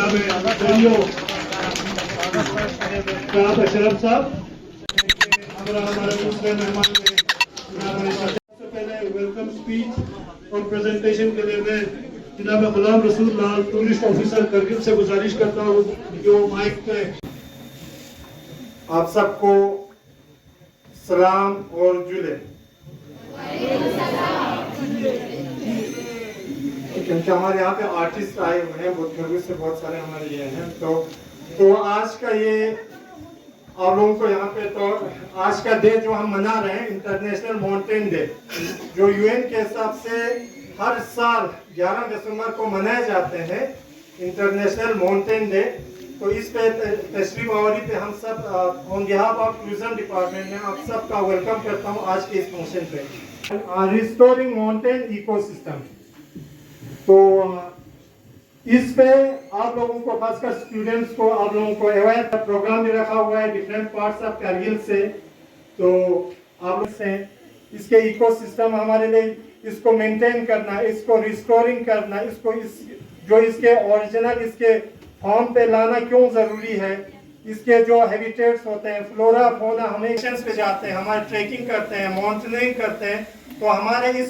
अशरफ साहब हमारे दूसरे मेहमान सबसे पहले वेलकम स्पीच और प्रेजेंटेशन के लिए मैं जनाब गुलाम रसूल लाल टूरिस्ट ऑफिसर करगिल से गुजारिश करता हूँ जो माइक पे आप सबको सलाम और जुले। क्योंकि हमारे यहाँ पे आर्टिस्ट आए हुए हैं बहुत गर्व से, बहुत सारे हमारे ये हैं, तो आज का ये आप लोगों को यहाँ पे तो आज का डे जो हम मना रहे हैं इंटरनेशनल माउंटेन डे, जो यूएन के हिसाब से हर साल 11 दिसंबर को मनाए जाते हैं इंटरनेशनल माउंटेन डे। तो इस पे तशरीफ आवर पे हम सब on behalf of tourism department में आप सबका वेलकम करता हूँ आज के इस फंक्शन पे। रिस्टोरिंग माउंटेन इकोसिस्टम, तो इस पे आप लोगों को खासकर स्टूडेंट्स को आप लोगों को अवेयर प्रोग्राम भी रखा हुआ है डिफरेंट पार्ट्स ऑफ कारगिल से। तो आप लोग से इसके इकोसिस्टम हमारे लिए इसको मेंटेन करना, इसको रिस्टोरिंग करना, इसको जो इसके ओरिजिनल इसके फॉर्म पे लाना क्यों जरूरी है, इसके जो हैबिटेट्स होते हैं फ्लोरा फोना, हम एक्शंस पे जाते हैं, हमारे ट्रैकिंग करते हैं, माउंटेनिंग करते हैं, तो हमारे इस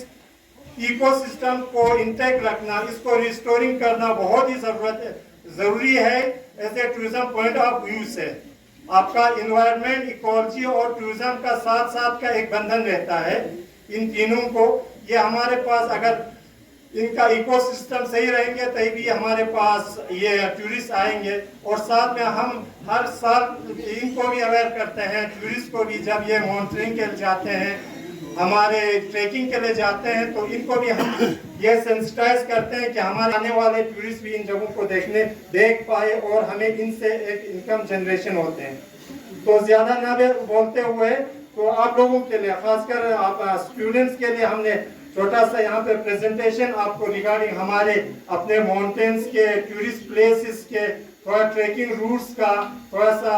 इकोसिस्टम को इंटैक्ट रखना, इसको रिस्टोरिंग करना बहुत ही जरूरी है as a tourism point of view से। आपका इन्वायरमेंट, इकोलॉजी और टूरिज्म का साथ साथ का एक बंधन रहता है इन तीनों को। ये हमारे पास अगर इनका इकोसिस्टम सही रहेंगे तभी हमारे पास ये टूरिस्ट आएंगे, और साथ में हम हर साल इनको भी अवेयर करते हैं टूरिस्ट को भी, जब ये माउंटेनिंग के लिए जाते हैं, हमारे ट्रैकिंग के लिए जाते हैं, तो इनको भी हम ये सेंसिटाइज करते हैं कि हमारे आने वाले टूरिस्ट भी इन जगहों को देख पाए और हमें इनसे एक इनकम जनरेशन होते हैं। तो ज्यादा ना बोलते हुए तो आप लोगों के लिए खासकर आप स्टूडेंट्स के लिए हमने छोटा सा यहाँ पे प्रेजेंटेशन आपको रिगार्डिंग हमारे अपने माउंटेन्स के टूरिस्ट प्लेसेस के थोड़ा ट्रैकिंग रूट्स का थोड़ा सा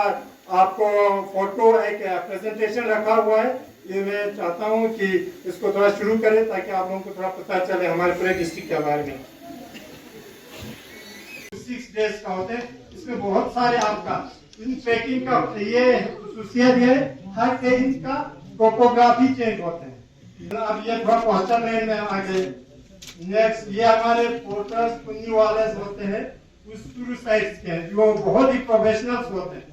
आपको फोटो एक प्रेजेंटेशन रखा हुआ है। ये मैं चाहता हूँ कि इसको थोड़ा शुरू करें ताकि आप लोगों को थोड़ा पता चले हमारे पूरे डिस्ट्रिक्ट के बारे में। 6 डेज का होते हैं, इसमें बहुत सारे आपका इन ट्रैकिंग का ये खुशियत है, हर इंच का टोपोग्राफी चेंज होते हैं। अब ये थोड़ा पहुंचन लाइन में आगे नेक्स्ट ये हमारे पोर्टर्स पुन्नी वाले होते हैं उस टूरिस्ट साइट्स के जो बहुत ही प्रोफेशनल्स होते हैं।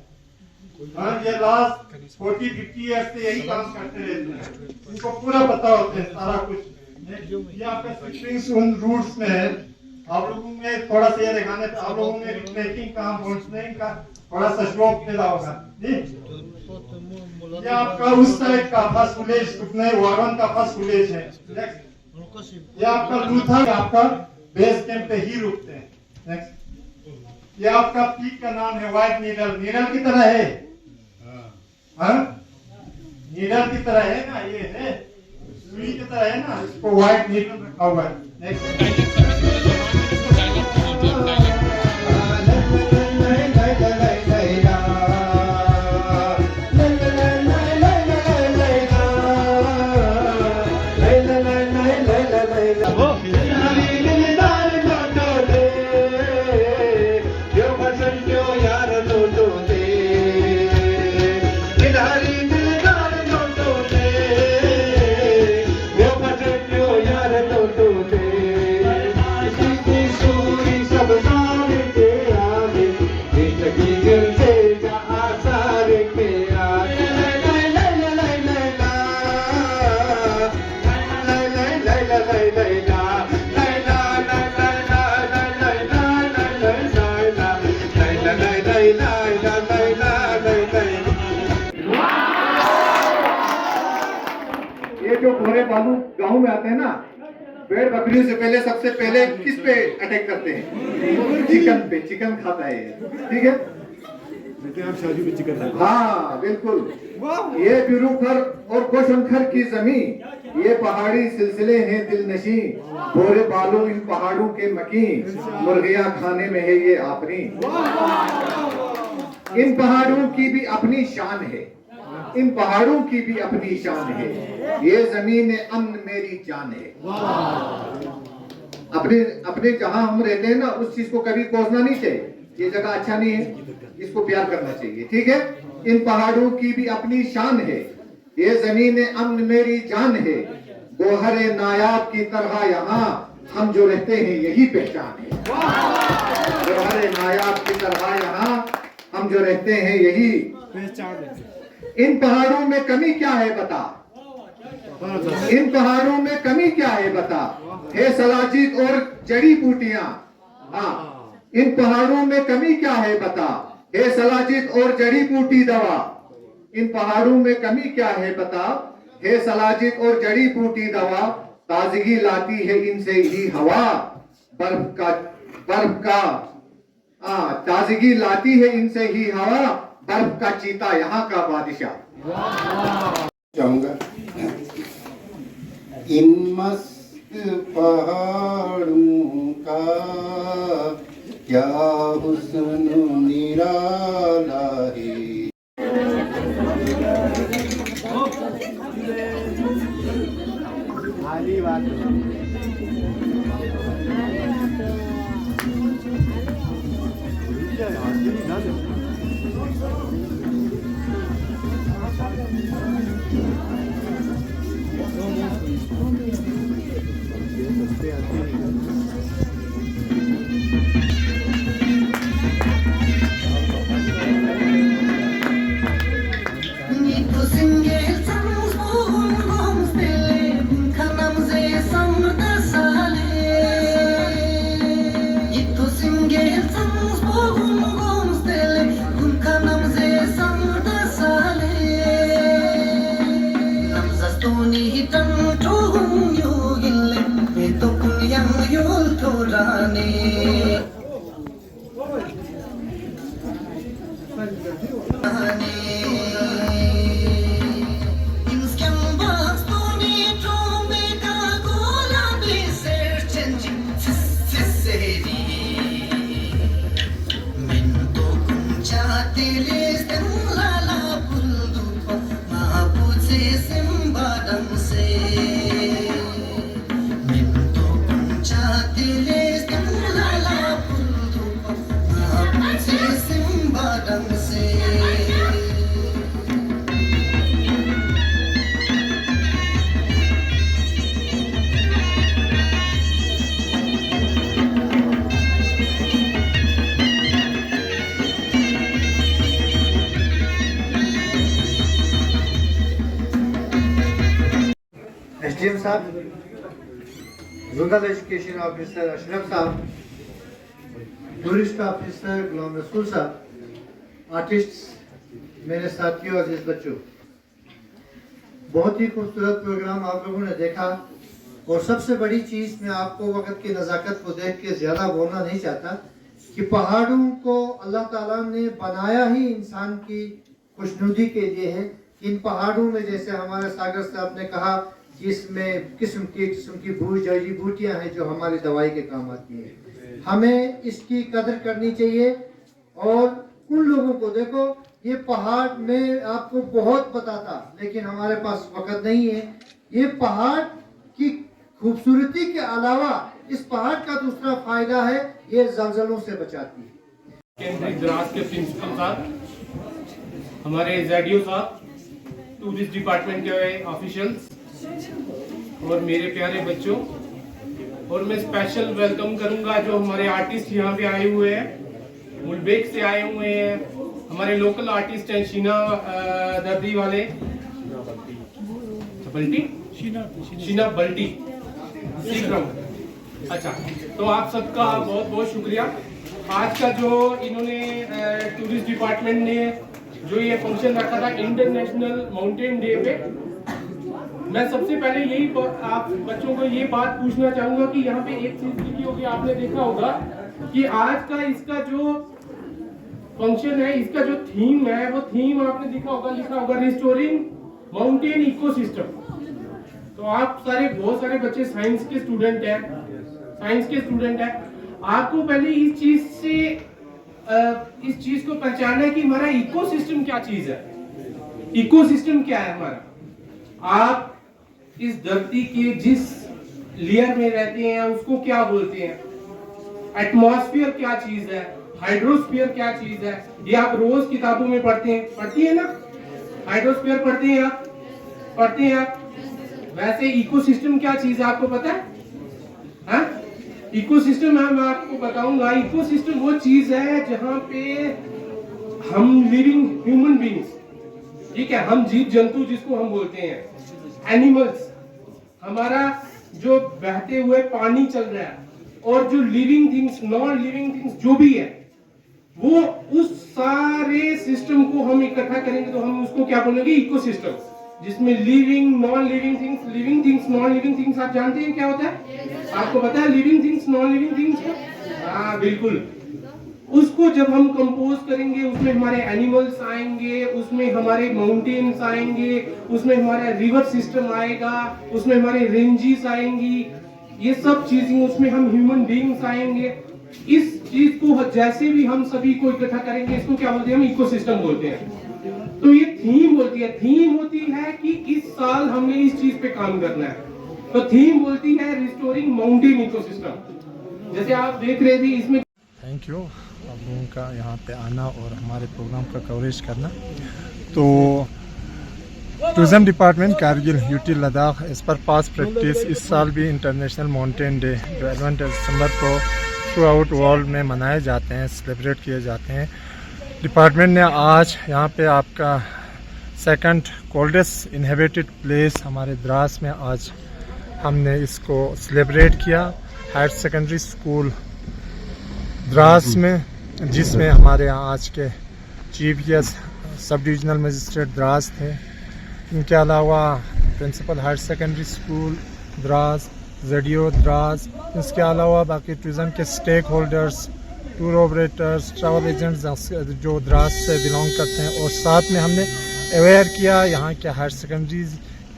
हाँ, ये लास्ट 40-50 ईयर्स से यही काम करते रहते हैं, इनको पूरा पता होता है सारा कुछ। ये आपका स्विचिंग उन रूट्स में है, आप लोगों में थोड़ा सा ये दिखाने पे आप लोगों में ट्रैकिंग का माउंटेनिंग का थोड़ा सा शौक पैदा होगा। ये आपका उस साइड का फर्स्ट विलेज सुपने वागन का फर्स्ट विलेज है। ये आपका लूथर आपका बेस कैंप पे ही रुकते हैं। नेक्स्ट ये आपका पीक का नाम है व्हाइट नीडल, नीडल की तरह है, हाँ नीडल की तरह है ना, ये है सुई की तरह है ना, इसको व्हाइट नीडल रखा हुआ है। नेक्स्ट ये जो घोड़े बालू गांव में आते हैं ना, भेड़ बकरियों से पहले सबसे पहले किस पे अटैक करते हैं? चिकन पे, चिकन खाता है, ठीक है। शादी में चिकन है। हाँ बिल्कुल। ये बिरूखर और गोशंखर की जमीन, ये पहाड़ी सिलसिले हैं दिलनशी, घोड़े बालू इन पहाड़ों के मकीन, मुर्गियां खाने में है ये आपनी। इन पहाड़ों की भी अपनी शान है, इन पहाड़ों की भी अपनी शान है, ये जमीन अमन मेरी जान है। अपने अपने जहां हम रहते हैं ना, उस चीज को कभी कोसना नहीं चाहिए। ये जगह अच्छा नहीं है, इसको प्यार करना चाहिए, ठीक है। इन पहाड़ों की भी अपनी शान है, ये जमीन अमन मेरी जान है, गोहरे नायाब की तरह यहाँ हम जो रहते हैं यही पहचान है। गोहरे नायाब की तरह यहाँ हम जो रहते हैं यही पहचान है। इन पहाड़ों में कमी क्या है बता, इन पहाड़ों में कमी क्या है बता, है सलाजित और जड़ी बूटियां। हाँ, इन पहाड़ों में कमी क्या है बता, है सलाजित और जड़ी बूटी दवा। इन पहाड़ों में कमी क्या है बता, है सलाजित और जड़ी बूटी दवा। ताजगी लाती है इनसे ही हवा, बर्फ का ताजगी लाती है इनसे ही हवा, बर्फ का चीता यहाँ का बादशाह। चाहूंगा इन मस्त पहाड़ों का क्या हुस्न निराला है। एसडीएम साहब, जोनल एजुकेशन ऑफिसर अशरफ साहब, टूरिस्ट ऑफिसर गुलाम रसूल साहब, आर्टिस्ट, मेरे साथियों और अजीज बच्चों, बहुत ही खूबसूरत प्रोग्राम आप लोगों ने देखा। और सबसे बड़ी चीज़, मैं आपको वक्त की नज़ाकत को देख के ज़्यादा बोलना नहीं चाहता कि पहाड़ों को अल्लाह ताला ने बनाया ही इंसान की खुशनुदी के लिए है। इन पहाड़ों में जैसे हमारे सागर साहब ने कहा कि इसमें किस्म की जड़ी बूटियाँ हैं जो हमारी दवाई के काम आती हैं। हमें इसकी कदर करनी चाहिए। और उन लोगों को देखो, ये पहाड़ में आपको बहुत बताता, लेकिन हमारे पास वक्त नहीं है। ये पहाड़ की खूबसूरती के अलावा इस पहाड़ का दूसरा फायदा है, ये जलजलों से बचाती है। केंद्रीय द्रास के प्रिंसिपल साहब, हमारे जेडीओ साहब, टूरिस्ट डिपार्टमेंट के ऑफिशियल्स और मेरे प्यारे बच्चों, और मैं स्पेशल वेलकम करूंगा जो हमारे आर्टिस्ट यहाँ पे आए हुए हैं, मुलबेक से आए हुए हैं। हमारे लोकल आर्टिस्ट हैं शीना दर्दी वाले, शीना बल्टी सीक्रम। अच्छा, तो आप सबका बहुत बहुत शुक्रिया। आज का जो इन्होंने टूरिस्ट डिपार्टमेंट ने जो ये फंक्शन रखा था इंटरनेशनल माउंटेन डे पे, मैं सबसे पहले यही आप बच्चों को ये बात पूछना चाहूंगा कि यहाँ पे एक चीज लिखी होगी, आपने देखा होगा कि आज का इसका जो फंक्शन है, इसका जो थीम है, वो थीम आपने लिखा होगा रिस्टोरिंग माउंटेन इकोसिस्टम। तो आप सारे बहुत सारे बच्चे साइंस के स्टूडेंट हैं, आपको पहले इस चीज को पहचानना है कि हमारा इकोसिस्टम क्या चीज है। इकोसिस्टम क्या है हमारा? आप इस धरती के जिस लेयर में रहते हैं उसको क्या बोलते हैं? एटमॉस्फेयर क्या चीज है, हाइड्रोस्फीयर क्या चीज है, ये आप रोज किताबों में पढ़ते हैं, पढ़ती है ना, हाइड्रोस्फीयर पढ़ते हैं आप, पढ़ते हैं आप। वैसे इकोसिस्टम क्या चीज है आपको पता है? हाँ, इकोसिस्टम मैं आपको बताऊंगा। इकोसिस्टम वो चीज है जहां पे हम लिविंग ह्यूमन बींग्स, ठीक है, हम जीव जंतु जिसको हम बोलते हैं, एनिमल्स, हमारा जो बहते हुए पानी चल रहा है, और जो living things, non living things जो भी है, वो उस सारे सिस्टम को हम इकट्ठा करेंगे तो हम उसको क्या बोलेंगे? इकोसिस्टम, जिसमें living, non living things, living things, non living things, आप जानते हैं क्या होता है? आपको पता है living things, non living things? हाँ बिल्कुल। उसको जब हम कंपोज करेंगे, उसमें हमारे एनिमल्स आएंगे, उसमें हमारे माउंटेन्स आएंगे, उसमें हमारा रिवर सिस्टम आएगा, उसमें हमारे रेंजेस आएंगी, ये सब चीजें, उसमें हम ह्यूमन बीइंग्स आएंगे। इस चीज को जैसे भी हम सभी को इकट्ठा करेंगे, इसको क्या बोलते हैं? हम इकोसिस्टम बोलते हैं। तो ये थीम बोलती है, थीम होती है कि इस साल हमने इस चीज पे काम करना है, तो थीम बोलती है रिस्टोरिंग माउंटेन इकोसिस्टम। जैसे आप देख रहे थे इसमें। थैंक यू आप लोगों का यहाँ पे आना और हमारे प्रोग्राम का कवरेज करना। तो tourism department Kargil UT Ladakh इस पर पास प्रैक्टिस इस साल भी इंटरनेशनल माउंटेन डे जो 11 दिसंबर को थ्रू आउट वर्ल्ड में मनाए जाते हैं, सेलिब्रेट किए जाते हैं। डिपार्टमेंट ने आज यहाँ पे आपका सेकंड कोल्डेस्ट इनहेबिटेड प्लेस हमारे द्रास में आज हमने इसको सेलिब्रेट किया, हायर सेकेंडरी स्कूल द्रास में, जिसमें हमारे यहाँ आज के chief guest sub divisional magistrate Dras थे। इनके अलावा principal higher secondary school Dras, JDO Dras, इसके अलावा बाकी टूरिज्म के stakeholders, tour operators, travel agents जो द्रास से बिलोंग करते हैं, और साथ में हमने अवेयर किया यहाँ के हायर सेकेंडरी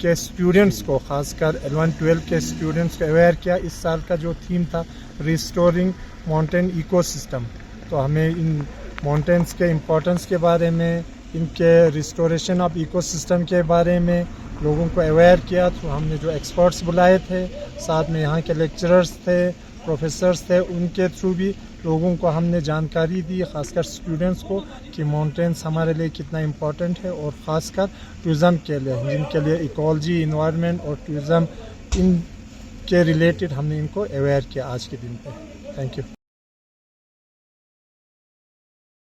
के स्टूडेंट्स को, खासकर 11-12 के स्टूडेंट्स को अवेयर किया। इस साल का जो थीम था रिस्टोरिंग माउंटेन इकोसिस्टम, तो हमें इन माउंटेन्स के इम्पोर्टेंस के बारे में, इनके रिस्टोरेशन ऑफ इकोसिस्टम के बारे में लोगों को अवेयर किया। तो हमने जो एक्सपर्ट्स बुलाए थे, साथ में यहाँ के लेक्चरर्स थे, प्रोफेसर्स थे, उनके थ्रू भी लोगों को हमने जानकारी दी, खासकर स्टूडेंट्स को, कि माउंटेन्स हमारे लिए कितना इम्पोर्टेंट है, और ख़ासकर टूरिज़म के लिए, जिनके लिए इकोलॉजी, इन्वायरमेंट और टूरिज़म इन के रिलेटेड हमने इनको अवेयर किया आज के दिन पे। Thank you.